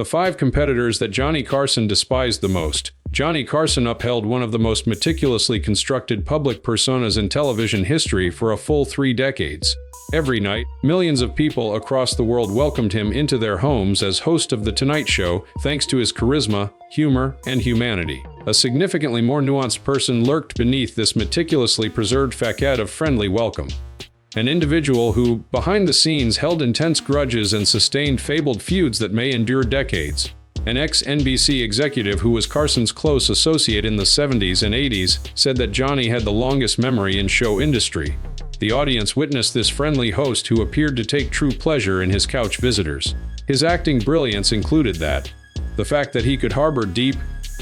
The 5 competitors that Johnny Carson despised the most. Johnny Carson upheld one of the most meticulously constructed public personas in television history for a full 3 decades. Every night, millions of people across the world welcomed him into their homes as host of The Tonight Show, thanks to his charisma, humor, and humanity. A significantly more nuanced person lurked beneath this meticulously preserved facade of friendly welcome. An individual who, behind the scenes, held intense grudges and sustained fabled feuds that may endure decades. An ex-NBC executive who was Carson's close associate in the 70s and 80s said that Johnny had the longest memory in show industry. The audience witnessed this friendly host who appeared to take true pleasure in his couch visitors. His acting brilliance included the fact that he could harbor deep,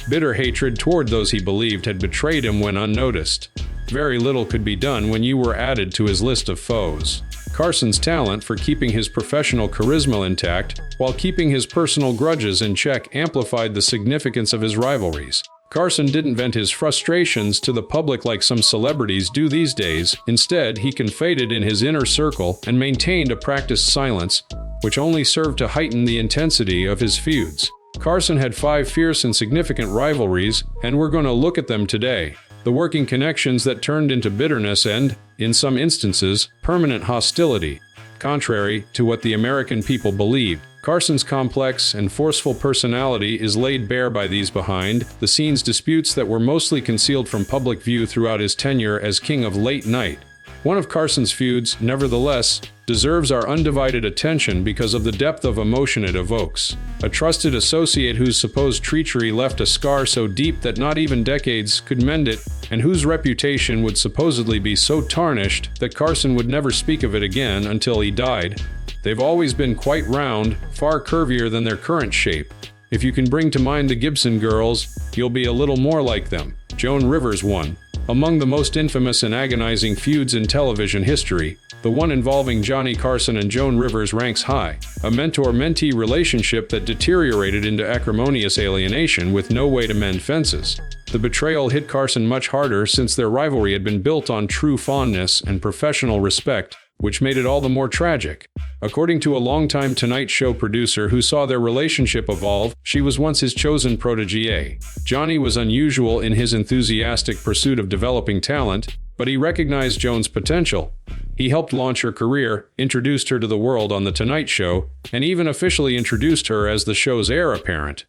bitter hatred toward those he believed had betrayed him when unnoticed. Very little could be done when you were added to his list of foes. Carson's talent for keeping his professional charisma intact while keeping his personal grudges in check amplified the significance of his rivalries. Carson didn't vent his frustrations to the public like some celebrities do these days. Instead, he confided in his inner circle and maintained a practiced silence, which only served to heighten the intensity of his feuds. Carson had 5 fierce and significant rivalries, and we're going to look at them today. The working connections that turned into bitterness and, in some instances, permanent hostility. Contrary to what the American people believed, Carson's complex and forceful personality is laid bare by these behind-the-scenes disputes that were mostly concealed from public view throughout his tenure as king of late night. One of Carson's feuds, nevertheless, deserves our undivided attention because of the depth of emotion it evokes. A trusted associate whose supposed treachery left a scar so deep that not even decades could mend it, and whose reputation would supposedly be so tarnished that Carson would never speak of it again until he died. They've always been quite round, far curvier than their current shape. If you can bring to mind the Gibson girls, you'll be a little more like them. Joan Rivers won. Among the most infamous and agonizing feuds in television history, the one involving Johnny Carson and Joan Rivers ranks high. A mentor-mentee relationship that deteriorated into acrimonious alienation with no way to mend fences. The betrayal hit Carson much harder since their rivalry had been built on true fondness and professional respect, which made it all the more tragic. According to a longtime Tonight Show producer who saw their relationship evolve, she was once his chosen protégé. Johnny was unusual in his enthusiastic pursuit of developing talent, but he recognized Joan's potential. He helped launch her career, introduced her to the world on The Tonight Show, and even officially introduced her as the show's heir apparent.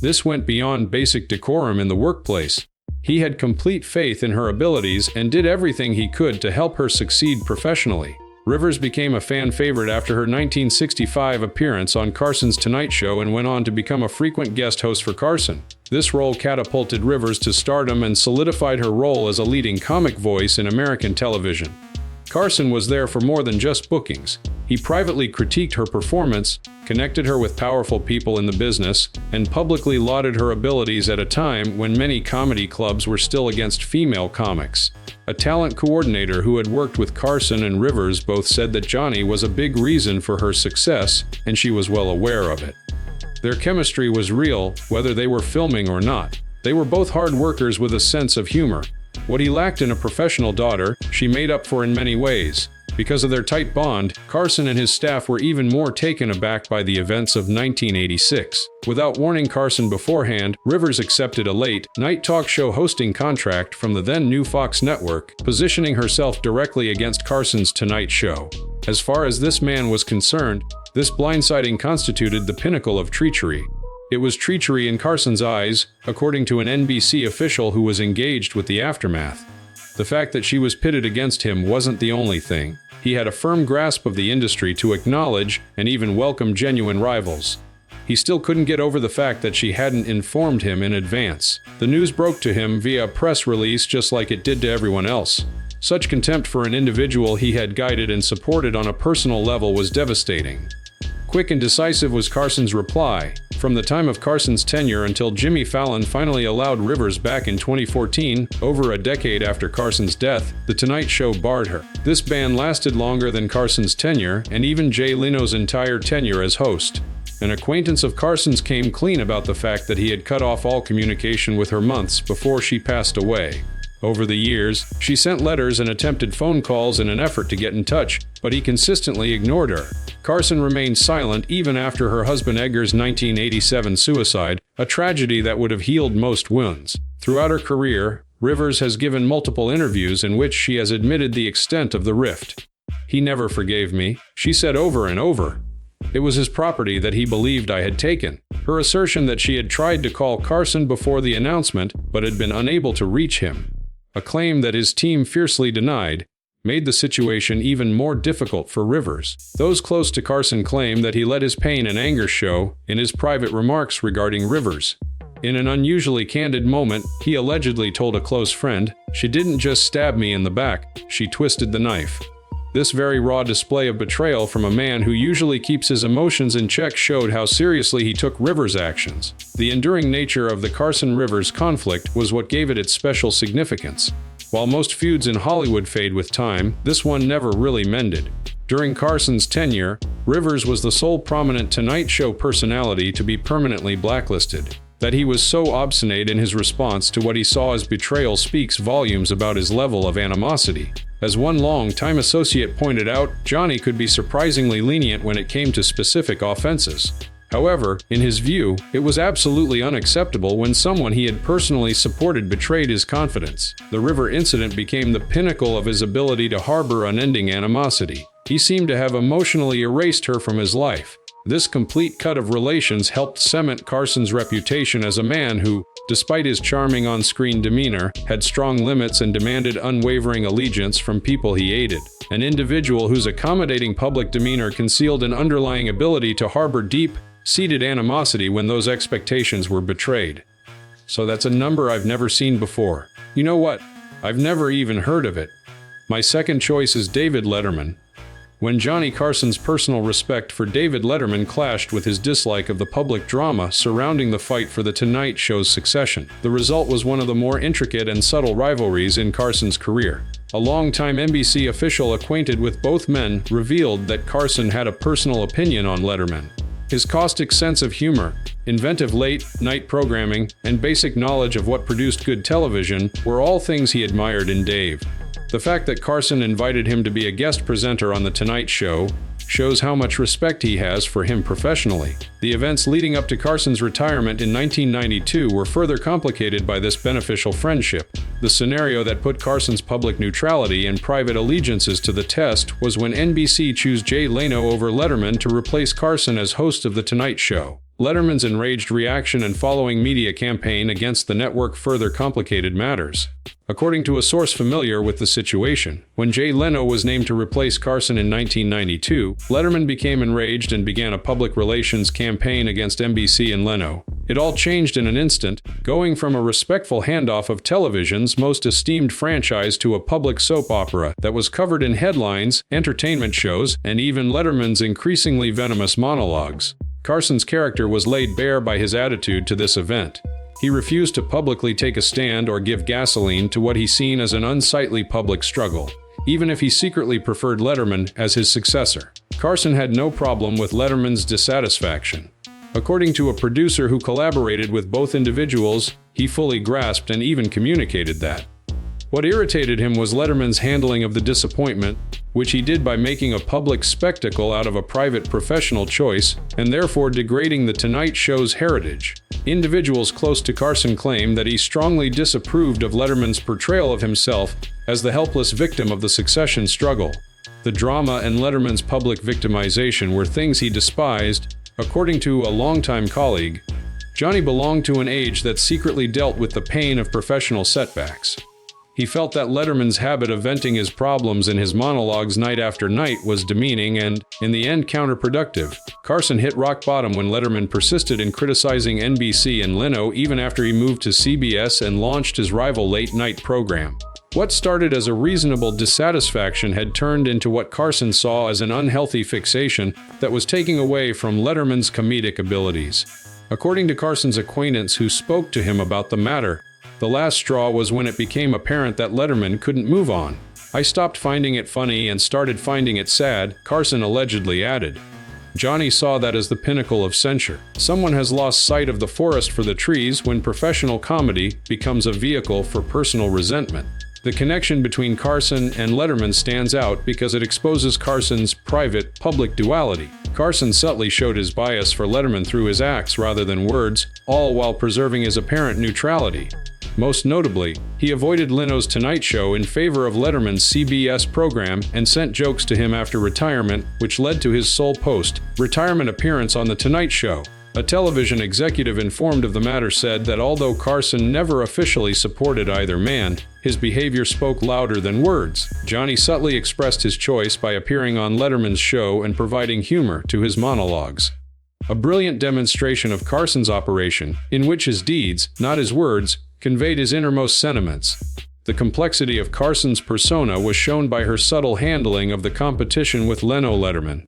This went beyond basic decorum in the workplace. He had complete faith in her abilities and did everything he could to help her succeed professionally. Rivers became a fan favorite after her 1965 appearance on Carson's Tonight Show and went on to become a frequent guest host for Carson. This role catapulted Rivers to stardom and solidified her role as a leading comic voice in American television. Carson was there for more than just bookings. He privately critiqued her performance, connected her with powerful people in the business, and publicly lauded her abilities at a time when many comedy clubs were still against female comics. A talent coordinator who had worked with Carson and Rivers both said that Johnny was a big reason for her success, and she was well aware of it. Their chemistry was real, whether they were filming or not. They were both hard workers with a sense of humor. What he lacked in a professional daughter, she made up for in many ways. Because of their tight bond, Carson and his staff were even more taken aback by the events of 1986. Without warning Carson beforehand, Rivers accepted a late-night talk show hosting contract from the then-new Fox network, positioning herself directly against Carson's Tonight Show. As far as this man was concerned, this blindsiding constituted the pinnacle of treachery. It was treachery in Carson's eyes, according to an NBC official who was engaged with the aftermath. The fact that she was pitted against him wasn't the only thing. He had a firm grasp of the industry to acknowledge and even welcome genuine rivals. He still couldn't get over the fact that she hadn't informed him in advance. The news broke to him via a press release just like it did to everyone else. Such contempt for an individual he had guided and supported on a personal level was devastating. Quick and decisive was Carson's reply. From the time of Carson's tenure until Jimmy Fallon finally allowed Rivers back in 2014, over a decade after Carson's death, The Tonight Show barred her. This ban lasted longer than Carson's tenure and even Jay Leno's entire tenure as host. An acquaintance of Carson's came clean about the fact that he had cut off all communication with her months before she passed away. Over the years, she sent letters and attempted phone calls in an effort to get in touch, but he consistently ignored her. Carson remained silent even after her husband Edgar's 1987 suicide, a tragedy that would have healed most wounds. Throughout her career, Rivers has given multiple interviews in which she has admitted the extent of the rift. "He never forgave me," she said over and over. "It was his property that he believed I had taken." Her assertion that she had tried to call Carson before the announcement but had been unable to reach him, a claim that his team fiercely denied, made the situation even more difficult for Rivers. Those close to Carson claim that he let his pain and anger show in his private remarks regarding Rivers. In an unusually candid moment, he allegedly told a close friend, "She didn't just stab me in the back, she twisted the knife." This very raw display of betrayal from a man who usually keeps his emotions in check showed how seriously he took Rivers' actions. The enduring nature of the Carson-Rivers conflict was what gave it its special significance. While most feuds in Hollywood fade with time, this one never really mended. During Carson's tenure, Rivers was the sole prominent Tonight Show personality to be permanently blacklisted. That he was so obstinate in his response to what he saw as betrayal speaks volumes about his level of animosity. As one long-time associate pointed out, Johnny could be surprisingly lenient when it came to specific offenses. However, in his view, it was absolutely unacceptable when someone he had personally supported betrayed his confidence. The River incident became the pinnacle of his ability to harbor unending animosity. He seemed to have emotionally erased her from his life. This complete cut of relations helped cement Carson's reputation as a man who, despite his charming on-screen demeanor, had strong limits and demanded unwavering allegiance from people he aided. An individual whose accommodating public demeanor concealed an underlying ability to harbor deep-seated animosity when those expectations were betrayed. So that's a number I've never seen before. You know what? I've never even heard of it. My second choice is David Letterman. When Johnny Carson's personal respect for David Letterman clashed with his dislike of the public drama surrounding the fight for The Tonight Show's succession, the result was one of the more intricate and subtle rivalries in Carson's career. A longtime NBC official acquainted with both men revealed that Carson had a personal opinion on Letterman. His caustic sense of humor, inventive late-night programming, and basic knowledge of what produced good television were all things he admired in Dave. The fact that Carson invited him to be a guest presenter on The Tonight Show shows how much respect he has for him professionally. The events leading up to Carson's retirement in 1992 were further complicated by this beneficial friendship. The scenario that put Carson's public neutrality and private allegiances to the test was when NBC chose Jay Leno over Letterman to replace Carson as host of The Tonight Show. Letterman's enraged reaction and following media campaign against the network further complicated matters. According to a source familiar with the situation, when Jay Leno was named to replace Carson in 1992, Letterman became enraged and began a public relations campaign against NBC and Leno. It all changed in an instant, going from a respectful handoff of television's most esteemed franchise to a public soap opera that was covered in headlines, entertainment shows, and even Letterman's increasingly venomous monologues. Carson's character was laid bare by his attitude to this event. He refused to publicly take a stand or give gasoline to what he seen as an unsightly public struggle, even if he secretly preferred Letterman as his successor. Carson had no problem with Letterman's dissatisfaction. According to a producer who collaborated with both individuals, he fully grasped and even communicated that. What irritated him was Letterman's handling of the disappointment, which he did by making a public spectacle out of a private professional choice, and therefore degrading The Tonight Show's heritage. Individuals close to Carson claim that he strongly disapproved of Letterman's portrayal of himself as the helpless victim of the succession struggle. The drama and Letterman's public victimization were things he despised. According to a longtime colleague, Johnny belonged to an age that secretly dealt with the pain of professional setbacks. He felt that Letterman's habit of venting his problems in his monologues night after night was demeaning and, in the end, counterproductive. Carson hit rock bottom when Letterman persisted in criticizing NBC and Leno even after he moved to CBS and launched his rival late-night program. What started as a reasonable dissatisfaction had turned into what Carson saw as an unhealthy fixation that was taking away from Letterman's comedic abilities. According to Carson's acquaintance who spoke to him about the matter, the last straw was when it became apparent that Letterman couldn't move on. "I stopped finding it funny and started finding it sad," Carson allegedly added. Johnny saw that as the pinnacle of censure. Someone has lost sight of the forest for the trees when professional comedy becomes a vehicle for personal resentment. The connection between Carson and Letterman stands out because it exposes Carson's private-public duality. Carson subtly showed his bias for Letterman through his acts rather than words, all while preserving his apparent neutrality. Most notably, he avoided Leno's Tonight Show in favor of Letterman's CBS program and sent jokes to him after retirement, which led to his sole post-retirement appearance on The Tonight Show. A television executive informed of the matter said that although Carson never officially supported either man, his behavior spoke louder than words. Johnny subtly expressed his choice by appearing on Letterman's show and providing humor to his monologues. A brilliant demonstration of Carson's operation, in which his deeds, not his words, conveyed his innermost sentiments. The complexity of Carson's persona was shown by her subtle handling of the competition with Letterman.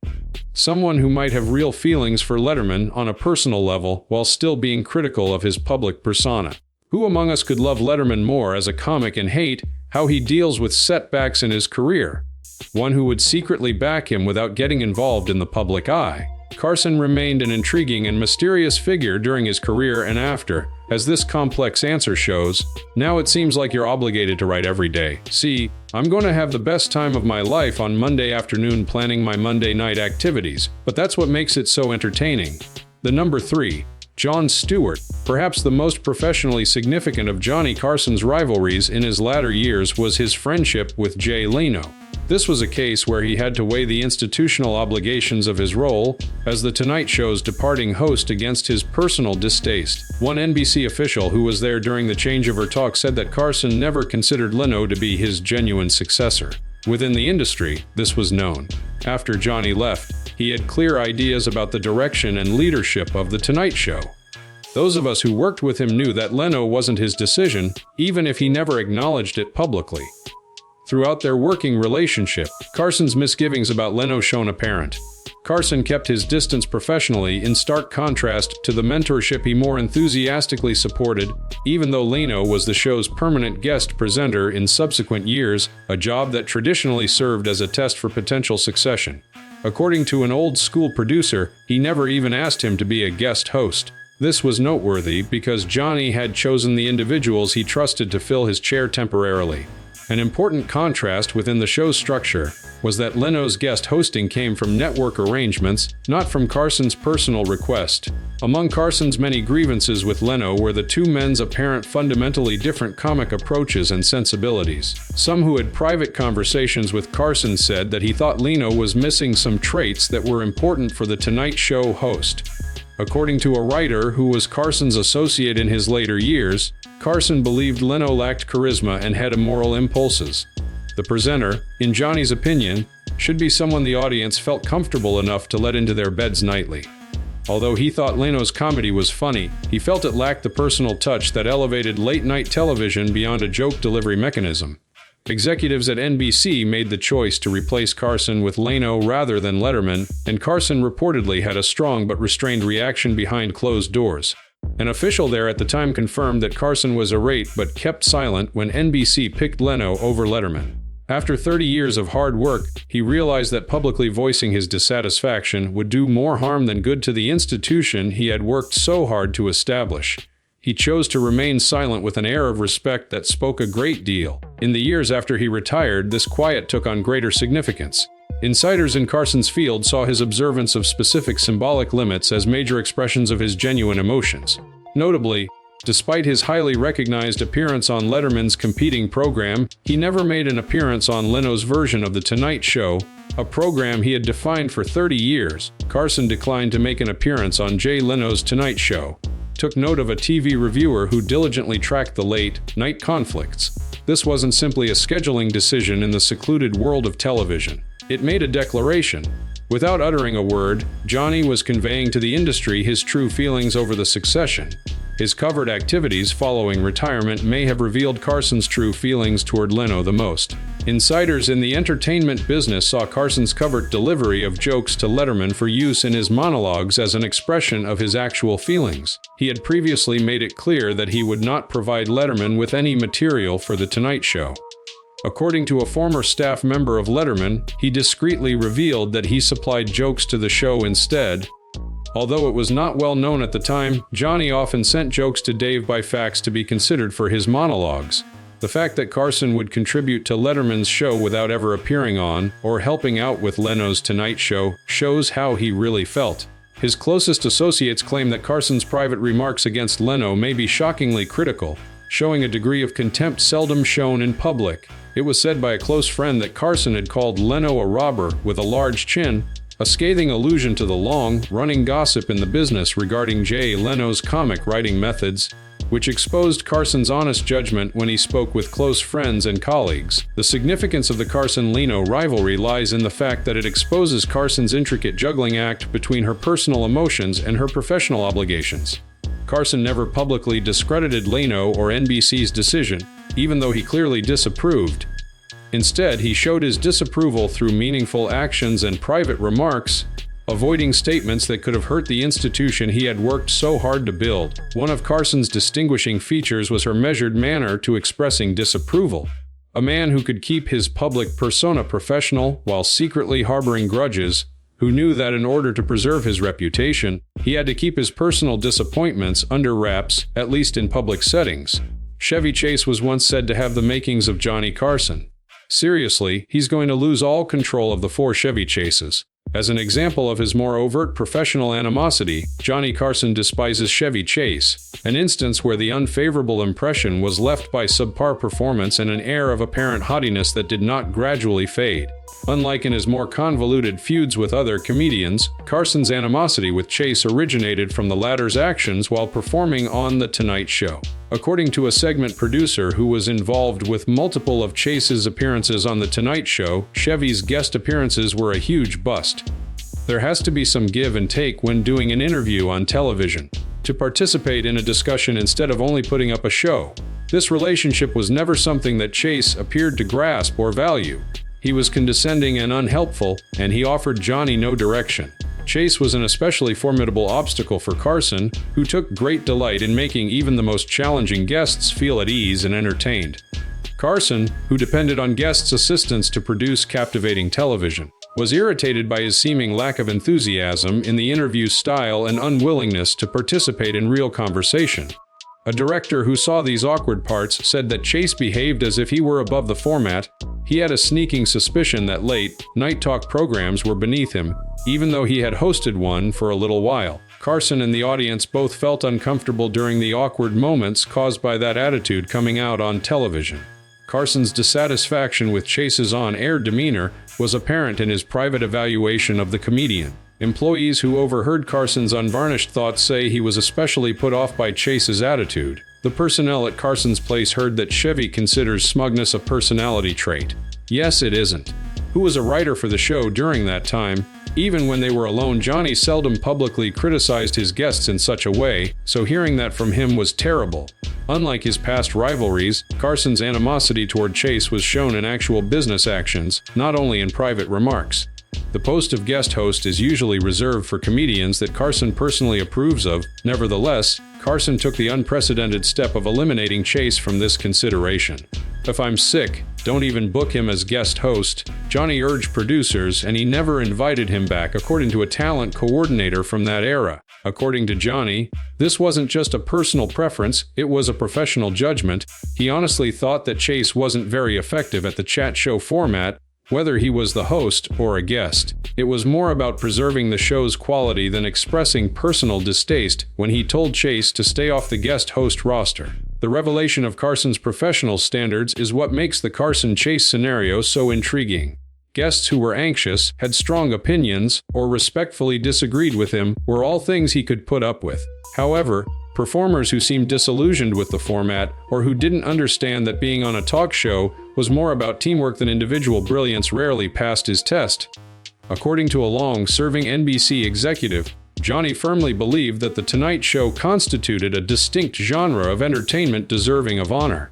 Someone who might have real feelings for Letterman on a personal level while still being critical of his public persona. Who among us could love Letterman more as a comic and hate how he deals with setbacks in his career? One who would secretly back him without getting involved in the public eye. Carson remained an intriguing and mysterious figure during his career and after. As this complex answer shows, now it seems like you're obligated to write every day. See, I'm going to have the best time of my life on Monday afternoon planning my Monday night activities, but that's what makes it so entertaining. The number 3. Jon Stewart, perhaps the most professionally significant of Johnny Carson's rivalries in his latter years was his friendship with Jay Leno. This was a case where he had to weigh the institutional obligations of his role as The Tonight Show's departing host against his personal distaste. One NBC official who was there during the changeover talk said that Carson never considered Leno to be his genuine successor. Within the industry, this was known. After Johnny left, he had clear ideas about the direction and leadership of The Tonight Show. Those of us who worked with him knew that Leno wasn't his decision, even if he never acknowledged it publicly. Throughout their working relationship, Carson's misgivings about Leno shone apparent. Carson kept his distance professionally, in stark contrast to the mentorship he more enthusiastically supported, even though Leno was the show's permanent guest presenter in subsequent years, a job that traditionally served as a test for potential succession. According to an old-school producer, he never even asked him to be a guest host. This was noteworthy because Johnny had chosen the individuals he trusted to fill his chair temporarily. An important contrast within the show's structure was that Leno's guest hosting came from network arrangements, not from Carson's personal request. Among Carson's many grievances with Leno were the two men's apparent fundamentally different comic approaches and sensibilities. Some who had private conversations with Carson said that he thought Leno was missing some traits that were important for the Tonight Show host. According to a writer who was Carson's associate in his later years, Carson believed Leno lacked charisma and had immoral impulses. The presenter, in Johnny's opinion, should be someone the audience felt comfortable enough to let into their beds nightly. Although he thought Leno's comedy was funny, he felt it lacked the personal touch that elevated late-night television beyond a joke delivery mechanism. Executives at NBC made the choice to replace Carson with Leno rather than Letterman, and Carson reportedly had a strong but restrained reaction behind closed doors. An official there at the time confirmed that Carson was irate but kept silent when NBC picked Leno over Letterman. After 30 years of hard work, he realized that publicly voicing his dissatisfaction would do more harm than good to the institution he had worked so hard to establish. He chose to remain silent with an air of respect that spoke a great deal. In the years after he retired, this quiet took on greater significance. Insiders in Carson's field saw his observance of specific symbolic limits as major expressions of his genuine emotions. Notably, despite his highly recognized appearance on Letterman's competing program, he never made an appearance on Leno's version of The Tonight Show, a program he had defined for 30 years. Carson declined to make an appearance on Jay Leno's Tonight Show. Took note of a TV reviewer who diligently tracked the late-night conflicts. This wasn't simply a scheduling decision in the secluded world of television. It made a declaration. Without uttering a word, Johnny was conveying to the industry his true feelings over the succession. His covert activities following retirement may have revealed Carson's true feelings toward Leno the most. Insiders in the entertainment business saw Carson's covert delivery of jokes to Letterman for use in his monologues as an expression of his actual feelings. He had previously made it clear that he would not provide Letterman with any material for The Tonight Show. According to a former staff member of Letterman, he discreetly revealed that he supplied jokes to the show instead. Although it was not well known at the time, Johnny often sent jokes to Dave by fax to be considered for his monologues. The fact that Carson would contribute to Letterman's show without ever appearing on, or helping out with Leno's Tonight Show, shows how he really felt. His closest associates claim that Carson's private remarks against Leno may be shockingly critical, showing a degree of contempt seldom shown in public. It was said by a close friend that Carson had called Leno a robber with a large chin, a scathing allusion to the long-running gossip in the business regarding Jay Leno's comic writing methods, which exposed Carson's honest judgment when he spoke with close friends and colleagues. The significance of the Carson-Leno rivalry lies in the fact that it exposes Carson's intricate juggling act between her personal emotions and her professional obligations. Carson never publicly discredited Leno or NBC's decision, even though he clearly disapproved. Instead, he showed his disapproval through meaningful actions and private remarks, avoiding statements that could have hurt the institution he had worked so hard to build. One of Carson's distinguishing features was her measured manner to expressing disapproval. A man who could keep his public persona professional while secretly harboring grudges, who knew that in order to preserve his reputation, he had to keep his personal disappointments under wraps, at least in public settings. Chevy Chase was once said to have the makings of Johnny Carson. Seriously, he's going to lose all control of the 4 Chevy Chases. As an example of his more overt professional animosity, Johnny Carson despises Chevy Chase, an instance where the unfavorable impression was left by subpar performance and an air of apparent haughtiness that did not gradually fade. Unlike in his more convoluted feuds with other comedians, Carson's animosity with Chase originated from the latter's actions while performing on The Tonight Show. According to a segment producer who was involved with multiple of Chase's appearances on The Tonight Show, Chevy's guest appearances were a huge bust. There has to be some give and take when doing an interview on television, to participate in a discussion instead of only putting up a show. This relationship was never something that Chase appeared to grasp or value. He was condescending and unhelpful, and he offered Johnny no direction. Chase was an especially formidable obstacle for Carson, who took great delight in making even the most challenging guests feel at ease and entertained. Carson, who depended on guests' assistance to produce captivating television, was irritated by his seeming lack of enthusiasm in the interview style and unwillingness to participate in real conversation. A director who saw these awkward parts said that Chase behaved as if he were above the format. He had a sneaking suspicion that late-night talk programs were beneath him, even though he had hosted one for a little while. Carson and the audience both felt uncomfortable during the awkward moments caused by that attitude coming out on television. Carson's dissatisfaction with Chase's on-air demeanor was apparent in his private evaluation of the comedian. Employees who overheard Carson's unvarnished thoughts say he was especially put off by Chase's attitude. The personnel at Carson's place heard that Chevy considers smugness a personality trait. Yes, it isn't. Who was a writer for the show during that time? Even when they were alone, Johnny seldom publicly criticized his guests in such a way, so hearing that from him was terrible. Unlike his past rivalries, Carson's animosity toward Chase was shown in actual business actions, not only in private remarks. The post of guest host is usually reserved for comedians that Carson personally approves of. Nevertheless, Carson took the unprecedented step of eliminating Chase from this consideration. "If I'm sick, don't even book him as guest host," Johnny urged producers, and he never invited him back, according to a talent coordinator from that era. According to Johnny, this wasn't just a personal preference, it was a professional judgment. He honestly thought that Chase wasn't very effective at the chat show format, whether he was the host or a guest. It was more about preserving the show's quality than expressing personal distaste when he told Chase to stay off the guest host roster. The revelation of Carson's professional standards is what makes the Carson-Chase scenario so intriguing. Guests who were anxious, had strong opinions, or respectfully disagreed with him were all things he could put up with. However, performers who seemed disillusioned with the format, or who didn't understand that being on a talk show was more about teamwork than individual brilliance, rarely passed his test. According to a long-serving NBC executive, Johnny firmly believed that The Tonight Show constituted a distinct genre of entertainment deserving of honor.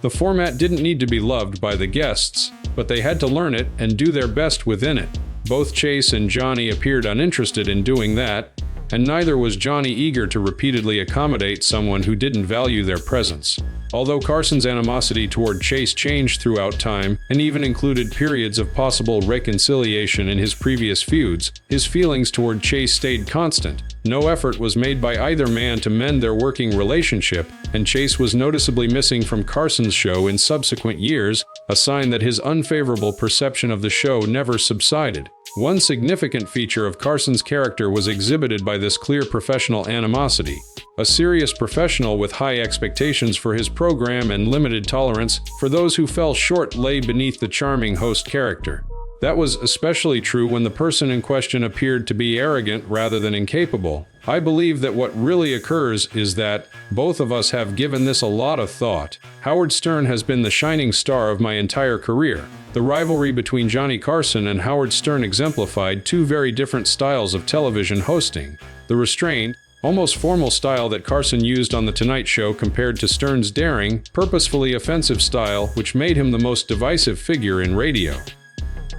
The format didn't need to be loved by the guests, but they had to learn it and do their best within it. Both Chase and Johnny appeared uninterested in doing that, and neither was Johnny eager to repeatedly accommodate someone who didn't value their presence. Although Carson's animosity toward Chase changed throughout time and even included periods of possible reconciliation in his previous feuds, his feelings toward Chase stayed constant. No effort was made by either man to mend their working relationship, and Chase was noticeably missing from Carson's show in subsequent years, a sign that his unfavorable perception of the show never subsided. One significant feature of Carson's character was exhibited by this clear professional animosity. A serious professional with high expectations for his program and limited tolerance for those who fell short lay beneath the charming host character. That was especially true when the person in question appeared to be arrogant rather than incapable. I believe that what really occurs is that both of us have given this a lot of thought. Howard Stern has been the shining star of my entire career. The rivalry between Johnny Carson and Howard Stern exemplified two very different styles of television hosting. The restrained, almost formal style that Carson used on The Tonight Show compared to Stern's daring, purposefully offensive style which made him the most divisive figure in radio.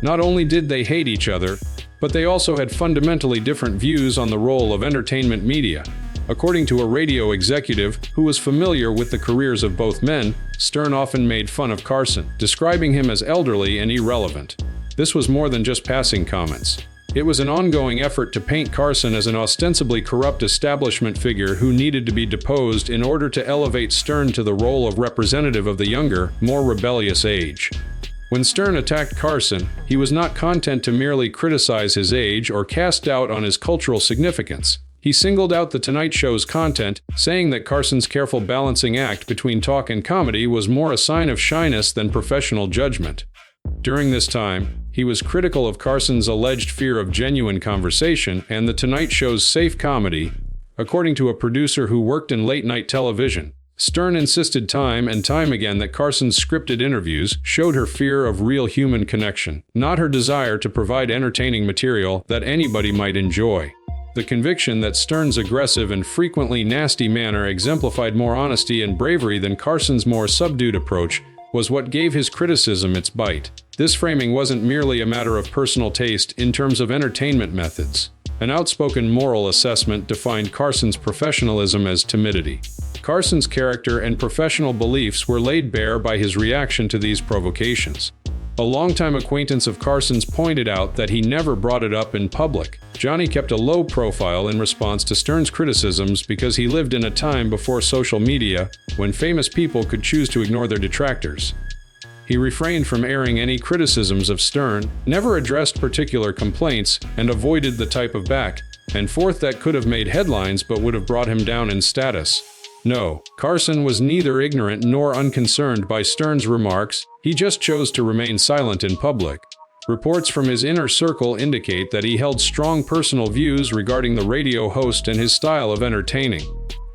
Not only did they hate each other, but they also had fundamentally different views on the role of entertainment media. According to a radio executive who was familiar with the careers of both men, Stern often made fun of Carson, describing him as elderly and irrelevant. This was more than just passing comments. It was an ongoing effort to paint Carson as an ostensibly corrupt establishment figure who needed to be deposed in order to elevate Stern to the role of representative of the younger, more rebellious age. When Stern attacked Carson, he was not content to merely criticize his age or cast doubt on his cultural significance. He singled out The Tonight Show's content, saying that Carson's careful balancing act between talk and comedy was more a sign of shyness than professional judgment. During this time, he was critical of Carson's alleged fear of genuine conversation and The Tonight Show's safe comedy. According to a producer who worked in late-night television, Stern insisted time and time again that Carson's scripted interviews showed her fear of real human connection, not her desire to provide entertaining material that anybody might enjoy. The conviction that Stern's aggressive and frequently nasty manner exemplified more honesty and bravery than Carson's more subdued approach was what gave his criticism its bite. This framing wasn't merely a matter of personal taste in terms of entertainment methods. An outspoken moral assessment defined Carson's professionalism as timidity. Carson's character and professional beliefs were laid bare by his reaction to these provocations. A longtime acquaintance of Carson's pointed out that he never brought it up in public. Johnny kept a low profile in response to Stern's criticisms because he lived in a time before social media, when famous people could choose to ignore their detractors. He refrained from airing any criticisms of Stern, never addressed particular complaints, and avoided the type of back and forth that could have made headlines but would have brought him down in status. No, Carson was neither ignorant nor unconcerned by Stern's remarks, he just chose to remain silent in public. Reports from his inner circle indicate that he held strong personal views regarding the radio host and his style of entertaining.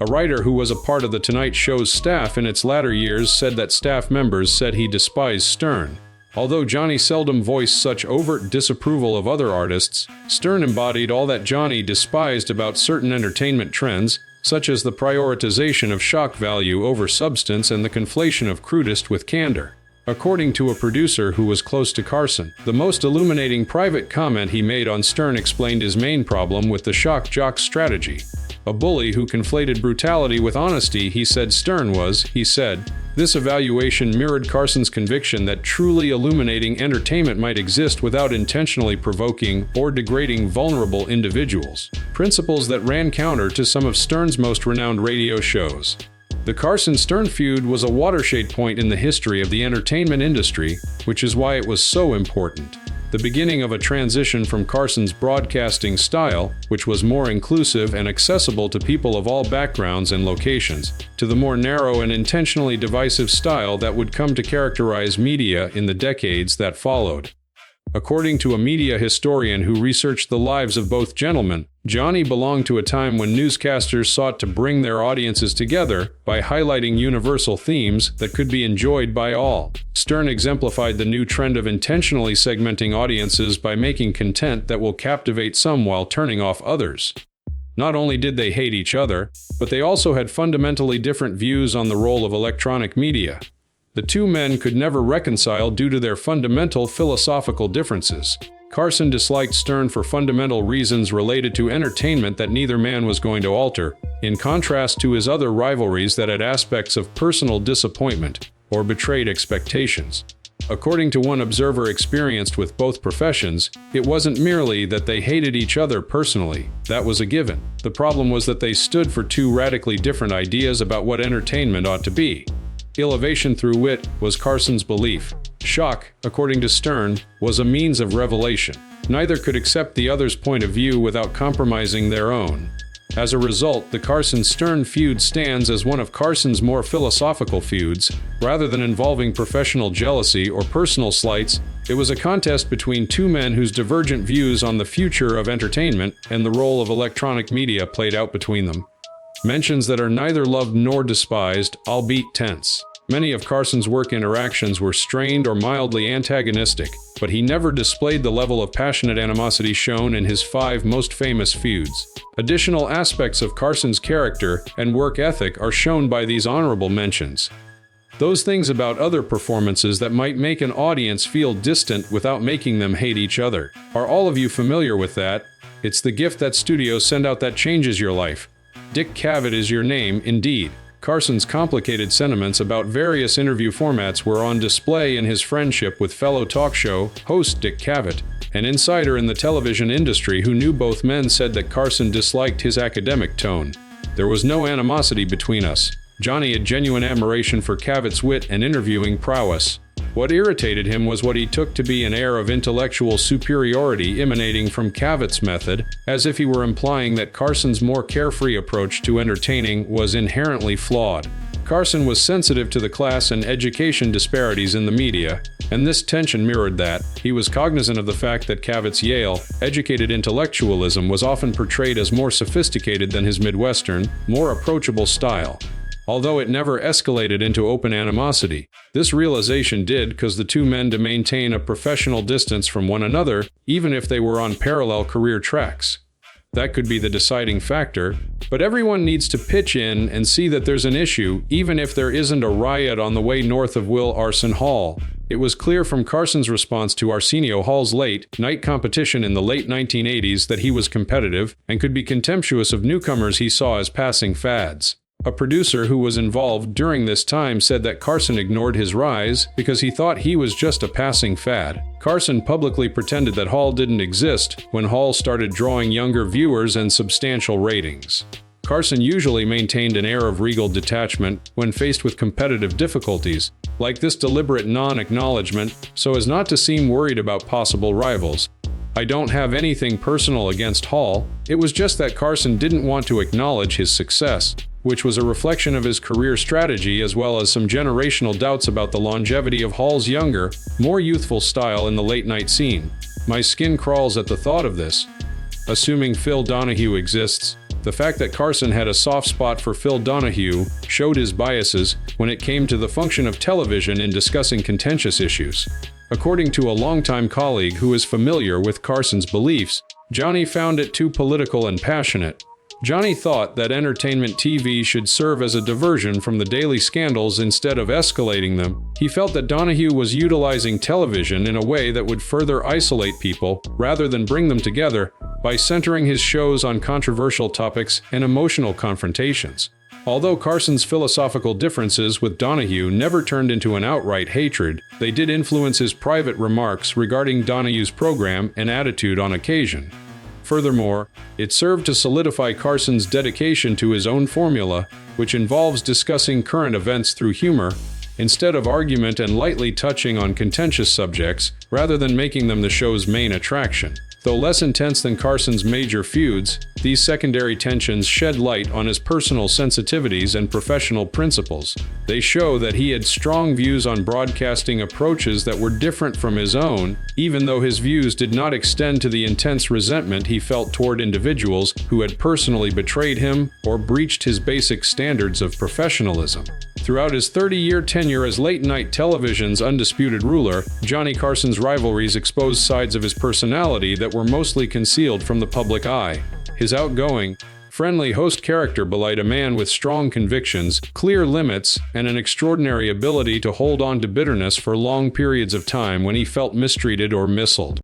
A writer who was a part of The Tonight Show's staff in its latter years said that staff members said he despised Stern. Although Johnny seldom voiced such overt disapproval of other artists, Stern embodied all that Johnny despised about certain entertainment trends, such as the prioritization of shock value over substance and the conflation of crudest with candor. According to a producer who was close to Carson, the most illuminating private comment he made on Stern explained his main problem with the shock jock strategy. A bully who conflated brutality with honesty, he said Stern was, he said. This evaluation mirrored Carson's conviction that truly illuminating entertainment might exist without intentionally provoking or degrading vulnerable individuals, principles that ran counter to some of Stern's most renowned radio shows. The Carson-Stern feud was a watershed point in the history of the entertainment industry, which is why it was so important. The beginning of a transition from Carson's broadcasting style, which was more inclusive and accessible to people of all backgrounds and locations, to the more narrow and intentionally divisive style that would come to characterize media in the decades that followed. According to a media historian who researched the lives of both gentlemen, Johnny belonged to a time when newscasters sought to bring their audiences together by highlighting universal themes that could be enjoyed by all. Stern exemplified the new trend of intentionally segmenting audiences by making content that will captivate some while turning off others. Not only did they hate each other, but they also had fundamentally different views on the role of electronic media. The two men could never reconcile due to their fundamental philosophical differences. Carson disliked Stern for fundamental reasons related to entertainment that neither man was going to alter, in contrast to his other rivalries that had aspects of personal disappointment or betrayed expectations. According to one observer experienced with both professions, it wasn't merely that they hated each other personally. That was a given. The problem was that they stood for two radically different ideas about what entertainment ought to be. Elevation through wit was Carson's belief. Shock, according to Stern, was a means of revelation. Neither could accept the other's point of view without compromising their own. As a result, the Carson-Stern feud stands as one of Carson's more philosophical feuds. Rather than involving professional jealousy or personal slights, it was a contest between two men whose divergent views on the future of entertainment and the role of electronic media played out between them. Mentions that are neither loved nor despised, albeit tense. Many of Carson's work interactions were strained or mildly antagonistic, but he never displayed the level of passionate animosity shown in his 5 most famous feuds. Additional aspects of Carson's character and work ethic are shown by these honorable mentions. Those things about other performances that might make an audience feel distant without making them hate each other. Are all of you familiar with that? It's the gift that studios send out that changes your life. Dick Cavett is your name, indeed. Carson's complicated sentiments about various interview formats were on display in his friendship with fellow talk show host Dick Cavett. An insider in the television industry who knew both men said that Carson disliked his academic tone. There was no animosity between us. Johnny had genuine admiration for Cavett's wit and interviewing prowess. What irritated him was what he took to be an air of intellectual superiority emanating from Cavett's method, as if he were implying that Carson's more carefree approach to entertaining was inherently flawed. Carson was sensitive to the class and education disparities in the media, and this tension mirrored that. He was cognizant of the fact that Cavett's Yale-educated intellectualism was often portrayed as more sophisticated than his Midwestern, more approachable style. Although it never escalated into open animosity, this realization did cause the two men to maintain a professional distance from one another, even if they were on parallel career tracks. That could be the deciding factor, but everyone needs to pitch in and see that there's an issue, even if there isn't a riot on the way north of Will Arson Hall. It was clear from Carson's response to Arsenio Hall's late-night competition in the late 1980s that he was competitive and could be contemptuous of newcomers he saw as passing fads. A producer who was involved during this time said that Carson ignored his rise because he thought he was just a passing fad. Carson publicly pretended that Hall didn't exist when Hall started drawing younger viewers and substantial ratings. Carson usually maintained an air of regal detachment when faced with competitive difficulties, like this deliberate non-acknowledgement, so as not to seem worried about possible rivals. I don't have anything personal against Hall, it was just that Carson didn't want to acknowledge his success, which was a reflection of his career strategy as well as some generational doubts about the longevity of Hall's younger, more youthful style in the late-night scene. My skin crawls at the thought of this. Assuming Phil Donahue exists, the fact that Carson had a soft spot for Phil Donahue showed his biases when it came to the function of television in discussing contentious issues. According to a longtime colleague who is familiar with Carson's beliefs, Johnny found it too political and passionate. Johnny thought that entertainment TV should serve as a diversion from the daily scandals instead of escalating them. He felt that Donahue was utilizing television in a way that would further isolate people, rather than bring them together, by centering his shows on controversial topics and emotional confrontations. Although Carson's philosophical differences with Donahue never turned into an outright hatred, they did influence his private remarks regarding Donahue's program and attitude on occasion. Furthermore, it served to solidify Carson's dedication to his own formula, which involves discussing current events through humor, instead of argument and lightly touching on contentious subjects, rather than making them the show's main attraction. Though less intense than Carson's major feuds, these secondary tensions shed light on his personal sensitivities and professional principles. They show that he had strong views on broadcasting approaches that were different from his own, even though his views did not extend to the intense resentment he felt toward individuals who had personally betrayed him or breached his basic standards of professionalism. Throughout his 30-year tenure as late-night television's undisputed ruler, Johnny Carson's rivalries exposed sides of his personality that were mostly concealed from the public eye. His outgoing, friendly host character belied a man with strong convictions, clear limits, and an extraordinary ability to hold on to bitterness for long periods of time when he felt mistreated or missold.